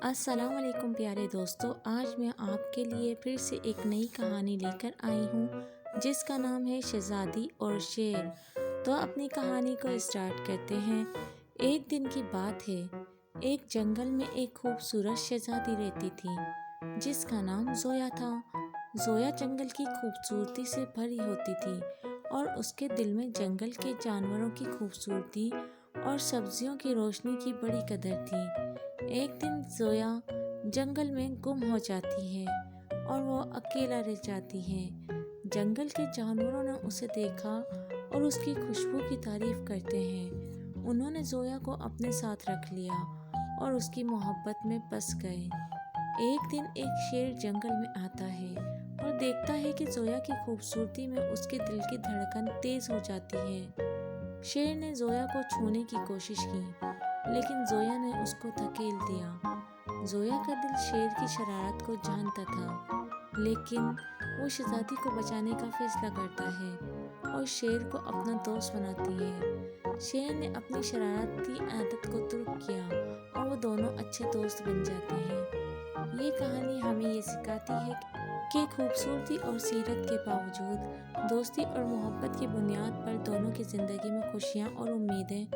अस्सलाम वालेकुम प्यारे दोस्तों, आज मैं आपके लिए फिर से एक नई कहानी लेकर आई हूँ जिसका नाम है शहज़ादी और शेर। तो अपनी कहानी को स्टार्ट करते हैं। एक दिन की बात है, एक जंगल में एक खूबसूरत शहज़ादी रहती थी जिसका नाम ज़ोया था। ज़ोया जंगल की खूबसूरती से भरी होती थी और उसके दिल में जंगल के जानवरों की खूबसूरती और सब्जियों की रोशनी की बड़ी कदर थी। एक दिन ज़ोया जंगल में गुम हो जाती है और वो अकेला रह जाती है। जंगल के जानवरों ने उसे देखा और उसकी खुशबू की तारीफ करते हैं। उन्होंने ज़ोया को अपने साथ रख लिया और उसकी मोहब्बत में बस गए। एक दिन एक शेर जंगल में आता है और देखता है कि ज़ोया की खूबसूरती में उसके दिल की धड़कन तेज हो जाती है। शेर ने ज़ोया को छूने की कोशिश की, लेकिन ज़ोया ने उसको धकेल दिया। ज़ोया का दिल शेर की शरारत को जानता था, लेकिन वो शहज़ादी को बचाने का फैसला करता है और शेर को अपना दोस्त बनाती है। शेर ने अपनी शरारती आदत को तुर्क किया और वो दोनों अच्छे दोस्त बन जाते हैं। ये कहानी हमें ये सिखाती है कि खूबसूरती और सीरत के बावजूद दोस्ती और मोहब्बत की बुनियाद पर दोनों की ज़िंदगी में खुशियाँ और उम्मीदें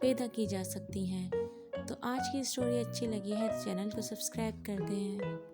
पैदा की जा सकती हैं। तो आज की स्टोरी अच्छी लगी है तो चैनल को सब्सक्राइब कर दें।